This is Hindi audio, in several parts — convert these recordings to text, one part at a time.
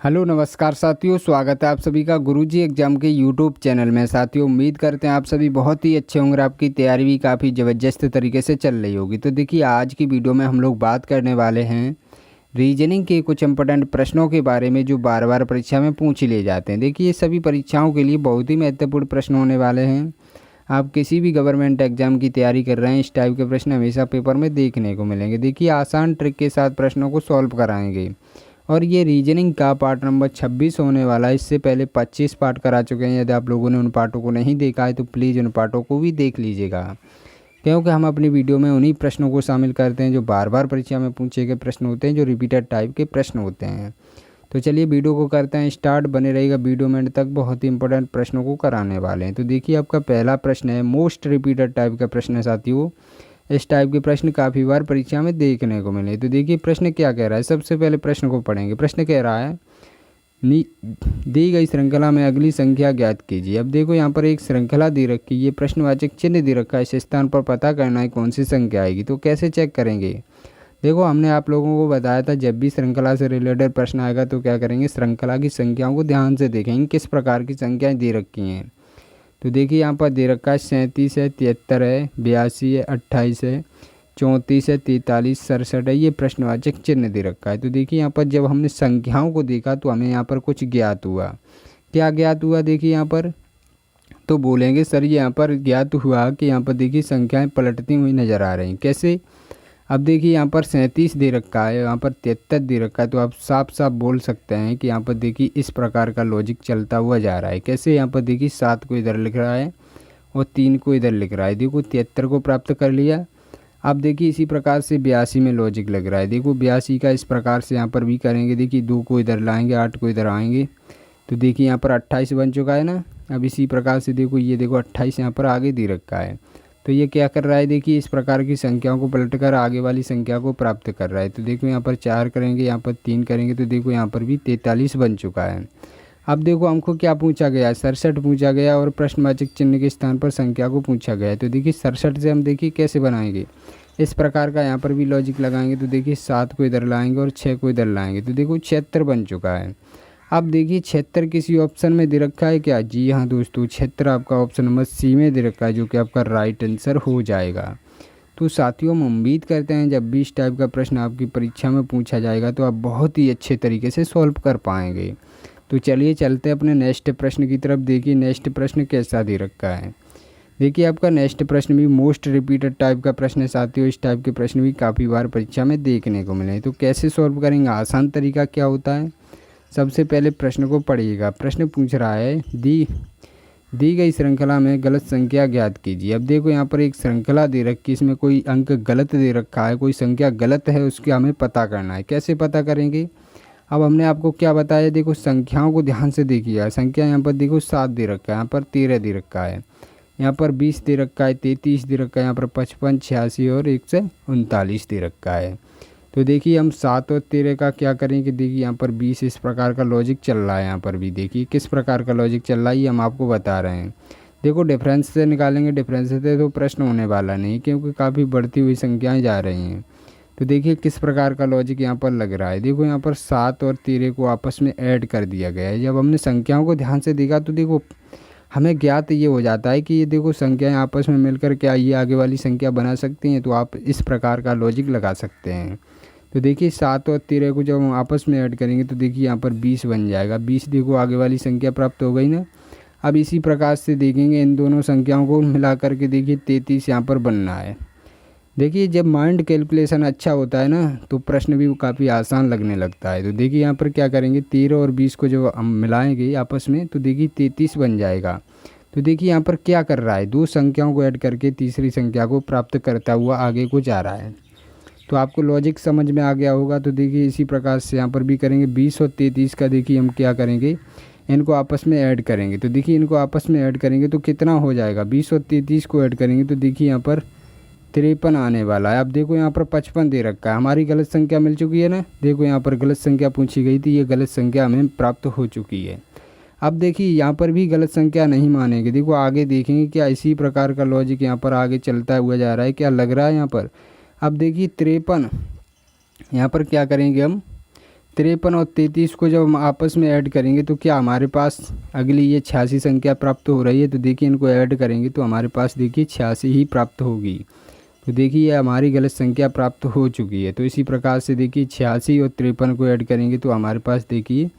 हेलो नमस्कार साथियों, स्वागत है आप सभी का गुरुजी एग्जाम के यूट्यूब चैनल में। साथियों, उम्मीद करते हैं आप सभी बहुत ही अच्छे होंगे, आपकी तैयारी भी काफ़ी ज़बरदस्त तरीके से चल रही होगी। तो देखिए, आज की वीडियो में हम लोग बात करने वाले हैं रीजनिंग के कुछ इंपॉर्टेंट प्रश्नों के बारे में जो बार बार परीक्षा में पूछ लिए जाते हैं। देखिए, ये सभी परीक्षाओं के लिए बहुत ही महत्वपूर्ण प्रश्न होने वाले हैं। आप किसी भी गवर्नमेंट एग्जाम की तैयारी कर रहे हैं, इस टाइप के प्रश्न हमेशा पेपर में देखने को मिलेंगे। देखिए, आसान ट्रिक के साथ प्रश्नों को सॉल्व कराएंगे और ये रीजनिंग का पार्ट नंबर 26 होने वाला है। इससे पहले 25 पार्ट करा चुके हैं। यदि आप लोगों ने उन पार्टों को नहीं देखा है तो प्लीज़ उन पार्टों को भी देख लीजिएगा, क्योंकि हम अपनी वीडियो में उन्हीं प्रश्नों को शामिल करते हैं जो बार बार परीक्षा में पूछे गए प्रश्न होते हैं, जो रिपीटेड टाइप के प्रश्न होते हैं। तो चलिए वीडियो को करते हैं स्टार्ट। बने रहेगा वीडियो में एंड तक, बहुत ही इंपॉर्टेंट प्रश्नों को कराने वाले हैं। तो देखिए, आपका पहला प्रश्न है, मोस्ट रिपीटेड टाइप का प्रश्न है साथियों। इस टाइप के प्रश्न काफ़ी बार परीक्षा में देखने को मिले। तो देखिए, प्रश्न क्या कह रहा है। सबसे पहले प्रश्न को पढ़ेंगे। प्रश्न कह रहा है, दी गई श्रृंखला में अगली संख्या ज्ञात कीजिए। अब देखो, यहाँ पर एक श्रृंखला दे रखी है, ये प्रश्नवाचक चिन्ह दे रखा है। इस स्थान पर पता करना है कौन सी संख्या आएगी। तो कैसे चेक करेंगे। देखो, हमने आप लोगों को बताया था जब भी श्रृंखला से रिलेटेड प्रश्न आएगा तो क्या करेंगे, श्रृंखला की संख्याओं को ध्यान से देखेंगे किस प्रकार की संख्याएं दे रखी हैं। तो देखिए, यहाँ पर दे रखा है 37 है, 73 है, 82 है, 28 है, 34 है, 43, 67 है। ये प्रश्नवाचक चिन्ह दे रखा है। तो देखिए, यहाँ पर जब हमने संख्याओं को देखा तो हमें यहाँ पर कुछ ज्ञात हुआ। क्या ज्ञात हुआ, देखिए यहाँ पर तो बोलेंगे सर ये यहाँ पर ज्ञात हुआ कि यहाँ पर देखिए संख्याएं पलटती हुई नज़र आ रही। कैसे। अब देखिए, यहाँ पर 37 दे रखा है, यहाँ पर 73 दे रखा है। तो आप साफ साफ बोल सकते हैं कि यहाँ पर देखिए इस प्रकार का लॉजिक चलता हुआ जा रहा है। कैसे, यहाँ पर देखिए 7 को इधर लिख रहा है और 3 को इधर लिख रहा है। देखो, 73 को प्राप्त कर लिया। अब देखिए, इसी प्रकार से 82 में लॉजिक लग रहा है। देखो, 82 का इस प्रकार से यहाँ पर भी करेंगे। देखिए, 2 को इधर लाएंगे, 8 को इधर आएंगे। तो देखिए, यहाँ पर 28 बन चुका है ना। अब इसी प्रकार से देखो, ये देखो 28 यहाँ पर आगे दे रखा है। तो ये क्या कर रहा है, देखिए इस प्रकार की संख्याओं को पलटकर आगे वाली संख्या को प्राप्त कर रहा है। तो देखो, यहाँ पर 4 करेंगे, यहाँ पर 3 करेंगे। तो देखो, यहाँ पर भी 43 बन चुका है। अब देखो, हमको क्या पूछा गया, 67 पूछा गया और प्रश्नवाचक चिन्ह के स्थान पर संख्या को पूछा गया है। तो देखिए, 67 से हम देखिए कैसे बनाएंगे, इस प्रकार का यहाँ पर भी लॉजिक लगाएंगे। तो देखिए, 7 को इधर लाएंगे और 6 को इधर लाएंगे। तो देखो, 76 बन चुका है। अब देखिए, 76 किसी ऑप्शन में दे रखा है क्या। जी हाँ दोस्तों, 76 आपका ऑप्शन नंबर सी में दे रखा है, जो कि आपका राइट आंसर हो जाएगा। तो साथियों, हम उम्मीद करते हैं जब भी इस टाइप का प्रश्न आपकी परीक्षा में पूछा जाएगा तो आप बहुत ही अच्छे तरीके से सॉल्व कर पाएंगे। तो चलिए चलते हैं अपने नेक्स्ट प्रश्न की तरफ। देखिए, नेक्स्ट प्रश्न कैसा दे रखा है। देखिए, आपका नेक्स्ट प्रश्न भी मोस्ट रिपीटेड टाइप का प्रश्न है साथियों। इस टाइप के प्रश्न भी काफ़ी बार परीक्षा में देखने को मिले। तो कैसे सॉल्व करेंगे, आसान तरीका क्या होता है। सबसे पहले प्रश्न को पढ़िएगा। प्रश्न पूछ रहा है, दी गई श्रृंखला में गलत संख्या ज्ञात कीजिए। अब देखो, यहाँ पर एक श्रृंखला दे रखी है, इसमें कोई अंक गलत दे रखा है, कोई संख्या गलत है, उसका हमें पता करना है। कैसे पता करेंगे। अब हमने आपको क्या बताया, देखो संख्याओं को ध्यान से देखिएगा। संख्या यहाँ पर देखो 7 दे रखा है, यहाँ पर 13 दे रखा है, यहाँ पर 20 दे रखा है, 33 दे रखा है, यहाँ पर 55, 86 और 139 दे रखा है। तो देखिए, हम 7 और 13 का क्या करेंगे। देखिए, यहाँ पर 20 इस प्रकार का लॉजिक चल रहा है। यहाँ पर भी देखिए किस प्रकार का लॉजिक चल रहा है, ये हम आपको बता रहे हैं। देखो, डिफरेंस से निकालेंगे, डिफरेंस से तो प्रश्न होने वाला नहीं, क्योंकि काफ़ी बढ़ती हुई संख्याएं जा रही हैं। तो देखिए किस प्रकार का लॉजिक यहाँ पर लग रहा है। देखो, यहाँ पर 7 और 13 को आपस में ऐड कर दिया गया है। जब हमने संख्याओं को ध्यान से देखा तो देखो हमें ज्ञात ये हो जाता है कि ये देखो संख्याएं आपस में मिलकर क्या ये आगे वाली संख्या बना सकती हैं। तो आप इस प्रकार का लॉजिक लगा सकते हैं। तो देखिए, 7 और 13 को जब हम आपस में ऐड करेंगे तो देखिए यहाँ पर 20 बन जाएगा। 20 देखो आगे वाली संख्या प्राप्त हो गई ना। अब इसी प्रकार से देखेंगे इन दोनों संख्याओं को मिला करके, देखिए 33 यहाँ पर बनना है। देखिए, जब माइंड कैलकुलेशन अच्छा होता है ना तो प्रश्न भी काफ़ी आसान लगने लगता है। तो देखिए, यहाँ पर क्या करेंगे, 13 और 20 को जब हम मिलाएंगे आपस में तो देखिए 33 बन जाएगा। तो देखिए, यहाँ पर क्या कर रहा है, दो संख्याओं को ऐड करके तीसरी संख्या को प्राप्त करता हुआ आगे को जा रहा है। तो आपको लॉजिक समझ में आ गया होगा। तो देखिए, इसी प्रकार से यहाँ पर भी करेंगे। 20 और 33 का देखिए हम क्या करेंगे, इनको आपस में ऐड करेंगे। तो देखिए, इनको आपस में ऐड करेंगे तो कितना हो जाएगा, 20 और 33 को ऐड करेंगे तो देखिए यहाँ पर 53 आने वाला है। अब देखो, यहाँ पर 55 दे रखा है, हमारी गलत संख्या मिल चुकी है ना। देखो, यहाँ पर गलत संख्या पूछी गई थी, ये गलत संख्या हमें प्राप्त हो चुकी है। अब देखिए, यहाँ पर भी गलत संख्या नहीं मानेंगे। देखो, आगे देखेंगे क्या इसी प्रकार का लॉजिक यहाँ पर आगे चलता हुआ जा रहा है, क्या लग रहा है यहाँ पर। अब देखिए 53, यहाँ पर क्या करेंगे हम, 53 और 33 को जब हम आपस में ऐड करेंगे तो क्या हमारे पास अगली ये 86 संख्या प्राप्त हो रही है। तो देखिए इनको ऐड करेंगे तो हमारे पास देखिए 86 ही प्राप्त होगी। तो देखिए ये हमारी गलत संख्या प्राप्त हो चुकी है। तो इसी प्रकार से देखिए 86 और 53 को ऐड करेंगे तो हमारे पास देखिए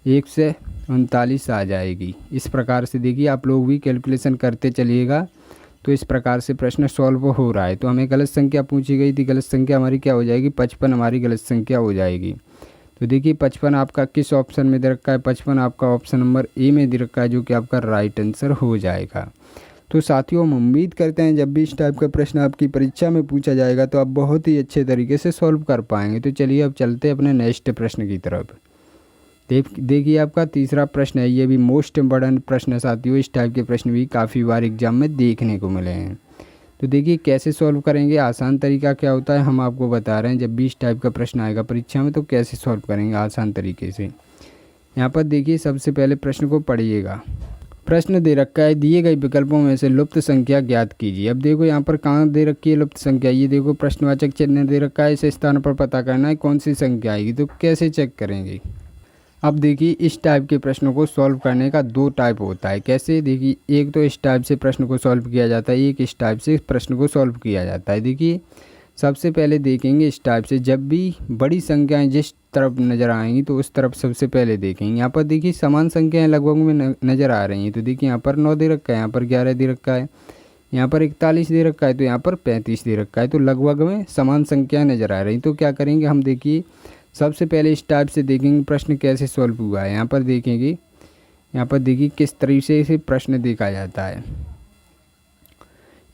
139 आ जाएगी। इस प्रकार से देखिए आप लोग भी कैलकुलेशन करते चलिएगा। तो इस प्रकार से प्रश्न सॉल्व हो रहा है। तो हमें गलत संख्या पूछी गई थी, गलत संख्या हमारी क्या हो जाएगी, 55 हमारी गलत संख्या हो जाएगी। तो देखिए 55 आपका किस ऑप्शन में दे रखा है, 55 आपका ऑप्शन नंबर ए में दे रखा है, जो कि आपका राइट आंसर हो जाएगा। तो साथियों हम उम्मीद करते हैं जब भी इस टाइप का प्रश्न आपकी परीक्षा में पूछा जाएगा तो आप बहुत ही अच्छे तरीके से सॉल्व कर पाएंगे। तो चलिए अब चलते हैं अपने नेक्स्ट प्रश्न की तरफ। देखिए आपका तीसरा प्रश्न है, ये भी मोस्ट इम्पोर्टेंट प्रश्न है साथियों। इस टाइप के प्रश्न भी काफ़ी बार एग्जाम में देखने को मिले हैं। तो देखिए कैसे सॉल्व करेंगे, आसान तरीका क्या होता है हम आपको बता रहे हैं। जब भी इस टाइप का प्रश्न आएगा परीक्षा में तो कैसे सॉल्व करेंगे आसान तरीके से। यहाँ पर देखिए सबसे पहले प्रश्न को पढ़िएगा। प्रश्न दे रखा है, दिए गए विकल्पों में से लुप्त संख्या ज्ञात कीजिए। अब देखो यहाँ पर कहाँ दे रखी है लुप्त संख्या, ये देखो प्रश्नवाचक चिन्ह दे रखा है। इस स्थान पर पता करना है कौन सी संख्या आएगी। तो कैसे चेक करेंगे। अब देखिए इस टाइप के प्रश्नों को सॉल्व करने का दो टाइप होता है। कैसे, देखिए एक तो इस टाइप से प्रश्न को सॉल्व किया जाता है, एक इस टाइप से प्रश्न को सॉल्व किया जाता है। देखिए सबसे पहले देखेंगे इस टाइप से, जब भी बड़ी संख्याएं जिस तरफ नज़र आएंगी तो उस तरफ सबसे पहले देखेंगे। यहाँ पर देखिए समान संख्याएं लगभग में नज़र आ रही हैं। तो देखिए यहाँ पर 9 दे रखा है, यहाँ पर 11 दे रखा है, यहाँ पर 41 दे रखा है, तो यहाँ पर 35 दे रखा है। तो लगभग में समान संख्याएं नज़र आ रही। तो क्या करेंगे हम, देखिए सबसे पहले इस टाइप से देखेंगे प्रश्न कैसे सॉल्व हुआ है। यहाँ पर देखेंगे, यहाँ पर देखिए किस तरीके से प्रश्न देखा जाता है।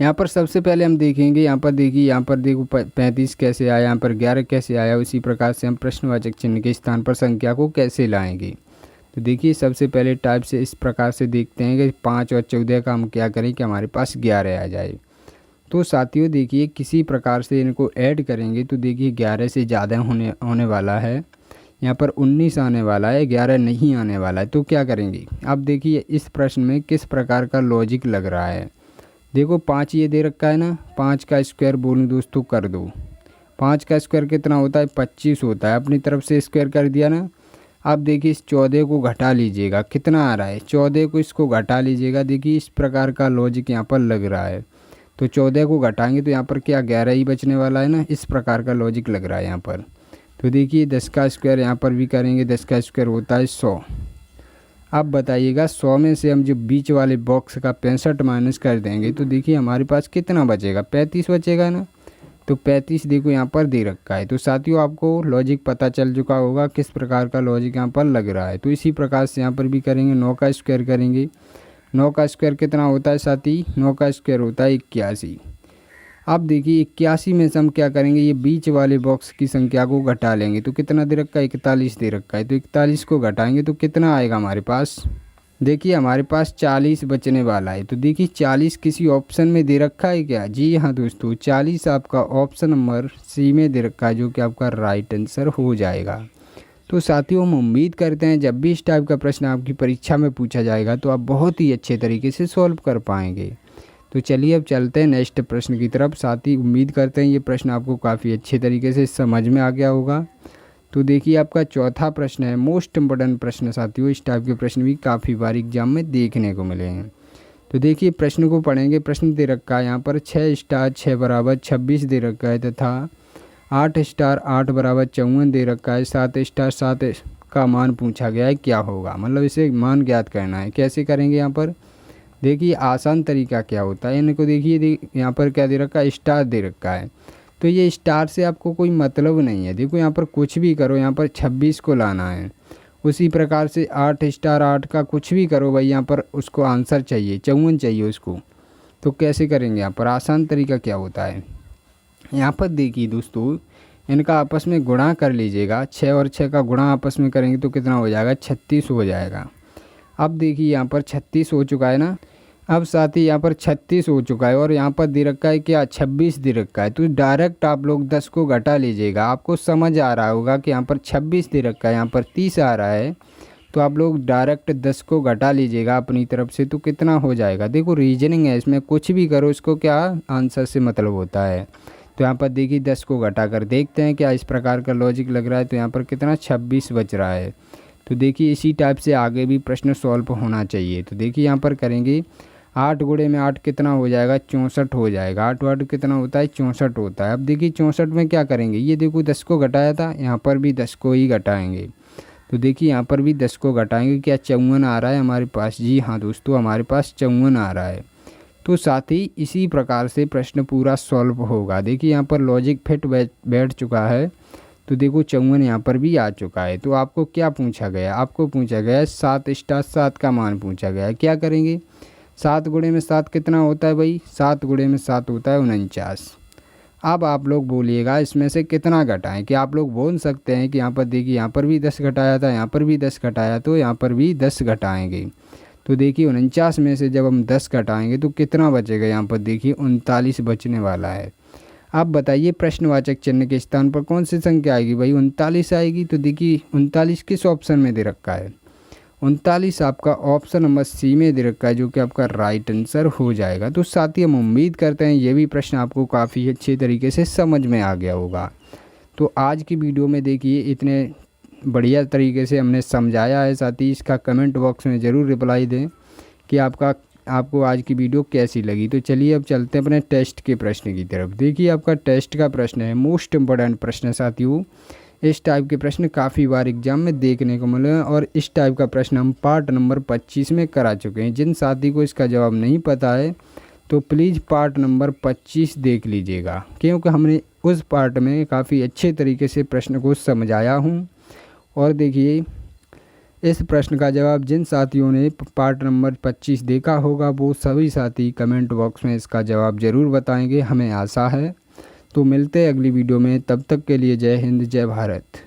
यहाँ पर सबसे पहले हम देखेंगे, यहाँ पर देखिए, यहाँ पर देखो 35 कैसे आया, यहाँ पर 11 कैसे आया। उसी प्रकार से हम प्रश्नवाचक चिन्ह के स्थान पर संख्या को कैसे लाएंगे। तो देखिए सबसे पहले टाइप से इस प्रकार से देखते हैं कि 5 और 14 का हम क्या करें कि हमारे पास 11 आ जाए। तो साथियों देखिए किसी प्रकार से इनको ऐड करेंगे तो देखिए 11 से ज़्यादा होने वाला है। यहाँ पर 19 आने वाला है, 11 नहीं आने वाला है। तो क्या करेंगे, अब देखिए इस प्रश्न में किस प्रकार का लॉजिक लग रहा है। देखो 5 ये दे रखा है ना, 5 का स्क्वायर बोलूँ दोस्तों कर दो। 5 का स्क्वायर कितना होता है, 25 होता है। अपनी तरफ से स्क्वायर कर दिया ना। अब देखिए इस 14 को घटा लीजिएगा, कितना आ रहा है 14 को, इसको घटा लीजिएगा। देखिए इस प्रकार का लॉजिक यहाँ पर लग रहा है। तो 14 को घटाएंगे तो यहाँ पर क्या 11 ही बचने वाला है ना। इस प्रकार का लॉजिक लग रहा है यहाँ पर। तो देखिए 10 का स्क्वायर यहाँ पर भी करेंगे, 10 का स्क्वायर होता है 100। अब बताइएगा 100 में से हम जो बीच वाले बॉक्स का 65 माइनस कर देंगे तो देखिए हमारे पास कितना बचेगा, 35 बचेगा ना। तो 35 देखो यहाँ पर दे रखा है। तो साथियों आपको लॉजिक पता चल चुका होगा किस प्रकार का लॉजिक यहाँ पर लग रहा है। तो इसी प्रकार से यहाँ पर भी करेंगे, 9 का स्क्वायर करेंगे। 9 का स्क्वायर कितना होता है साथी, 9 का स्क्वायर होता है 81। अब देखिए 81 में से हम क्या करेंगे, ये बीच वाले बॉक्स की संख्या को घटा लेंगे। तो कितना दे रखा है, 41 दे रखा है। तो 41 को घटाएंगे तो कितना आएगा हमारे पास, देखिए हमारे पास 40 बचने वाला है। तो देखिए 40 किसी ऑप्शन में दे रखा है क्या, जी हाँ दोस्तों 40 आपका ऑप्शन नंबर सी में दे रखा है, जो कि आपका राइट आंसर हो जाएगा। तो साथियों हम उम्मीद करते हैं जब भी इस टाइप का प्रश्न आपकी परीक्षा में पूछा जाएगा तो आप बहुत ही अच्छे तरीके से सॉल्व कर पाएंगे। तो चलिए अब चलते हैं नेक्स्ट प्रश्न की तरफ। साथ ही उम्मीद करते हैं ये प्रश्न आपको काफ़ी अच्छे तरीके से समझ में आ गया होगा। तो देखिए आपका चौथा प्रश्न है, मोस्ट इम्पोर्टेंट प्रश्न साथियों। इस टाइप के प्रश्न भी काफ़ी बार एग्जाम में देखने को मिले हैं। तो देखिए प्रश्न को पढ़ेंगे। प्रश्न दे रखा है यहाँ पर 6 स्टार 6 बराबर 26 दे रखा है, तथा 8 स्टार 8 बराबर 54 दे रखा है। 7 स्टार 7 का मान पूछा गया है, क्या होगा। मतलब इसे मान ज्ञात करना है। कैसे करेंगे यहाँ पर, देखिए आसान तरीका क्या होता है। इनको देखिए यहाँ पर क्या दे रखा है, स्टार दे रखा है। तो ये स्टार से आपको कोई मतलब नहीं है। देखो यहाँ पर कुछ भी करो, यहाँ पर 26 को लाना है। उसी प्रकार से 8 स्टार 8 का कुछ भी करो भाई, यहाँ पर उसको आंसर चाहिए 54 चाहिए उसको। तो कैसे करेंगे यहाँ पर, आसान तरीका क्या होता है। यहाँ पर देखिए दोस्तों इनका आपस में गुणा कर लीजिएगा। 6 और 6 का गुणा आपस में करेंगे तो कितना हो जाएगा, 36 हो जाएगा। अब देखिए यहाँ पर 36 हो चुका है ना। अब साथ ही यहाँ पर 36 हो चुका है और यहाँ पर दे रखा है क्या, 26 दे रखा है। तो डायरेक्ट आप लोग 10 को घटा लीजिएगा। आपको समझ आ रहा होगा कि यहाँ पर 26 दे रखा है, यहाँ पर 30 आ रहा है। तो आप लोग डायरेक्ट 10 को घटा लीजिएगा अपनी तरफ से। तो कितना हो जाएगा, देखो रीजनिंग है इसमें, कुछ भी करो इसको क्या आंसर से मतलब होता है। तो यहाँ पर देखिए 10 को घटा कर देखते हैं क्या इस प्रकार का लॉजिक लग रहा है। तो यहाँ पर कितना 26 बच रहा है। तो देखिए इसी टाइप से आगे भी प्रश्न सॉल्व होना चाहिए। तो देखिए यहाँ पर करेंगे 8 गुणे में 8 कितना हो जाएगा 64 हो जाएगा। 8 8 कितना होता है 64 होता है। अब देखिए 64 में क्या करेंगे, ये देखो 10 को घटाया था, यहाँ पर भी 10 को ही घटाएंगे। तो देखिए यहाँ पर भी 10 को घटाएंगे, क्या 54 आ रहा है हमारे पास। जी हाँ दोस्तों, हमारे पास 54 आ रहा है। तो साथ ही इसी प्रकार से प्रश्न पूरा सॉल्व होगा। देखिए यहाँ पर लॉजिक फिट बैठ चुका है। तो देखो 54 यहाँ पर भी आ चुका है। तो आपको क्या पूछा गया, आपको पूछा गया है 7 स्टार 7 का मान पूछा गया है। क्या करेंगे, 7 गुणे में 7 कितना होता है भाई, 7 गुणे में 7 होता है 49। अब आप लोग बोलिएगा इसमें से कितना घटाएं। कि आप लोग बोल सकते हैं कि यहाँ पर देखिए यहाँ पर भी 10 घटाया था, यहाँ पर भी 10 घटाया, तो यहाँ पर भी 10 घटाएंगे। तो देखिए 49 में से जब हम 10 घटाएंगे तो कितना बचेगा, यहाँ पर देखिए 39 बचने वाला है। आप बताइए प्रश्नवाचक चिन्ह के स्थान पर कौन सी संख्या आएगी भाई, 39 आएगी। तो देखिए 39 किस ऑप्शन में दे रखा है, 39 आपका ऑप्शन नंबर सी में दे रखा है, जो कि आपका राइट आंसर हो जाएगा। तो साथ ही हम उम्मीद करते हैं ये भी प्रश्न आपको काफ़ी अच्छे तरीके से समझ में आ गया होगा। तो आज की वीडियो में देखिए इतने बढ़िया तरीके से हमने समझाया है। साथ ही इसका कमेंट बॉक्स में ज़रूर रिप्लाई दें कि आपको आज की वीडियो कैसी लगी। तो चलिए अब चलते हैं अपने टेस्ट के प्रश्न की तरफ। देखिए आपका टेस्ट का प्रश्न है मोस्ट इम्पोर्टेंट प्रश्न है साथियों। इस टाइप के प्रश्न काफ़ी बार एग्जाम में देखने को मिले हैं और इस टाइप का प्रश्न हम पार्ट नंबर 25 में करा चुके हैं। जिन साथी को इसका जवाब नहीं पता है तो प्लीज़ पार्ट नंबर 25 देख लीजिएगा, क्योंकि हमने उस पार्ट में काफ़ी अच्छे तरीके से प्रश्न को समझाया हूँ। और देखिए इस प्रश्न का जवाब जिन साथियों ने पार्ट नंबर 25 देखा होगा वो सभी साथी कमेंट बॉक्स में इसका जवाब ज़रूर बताएंगे, हमें आशा है। तो मिलते हैं अगली वीडियो में, तब तक के लिए जय हिंद जय भारत।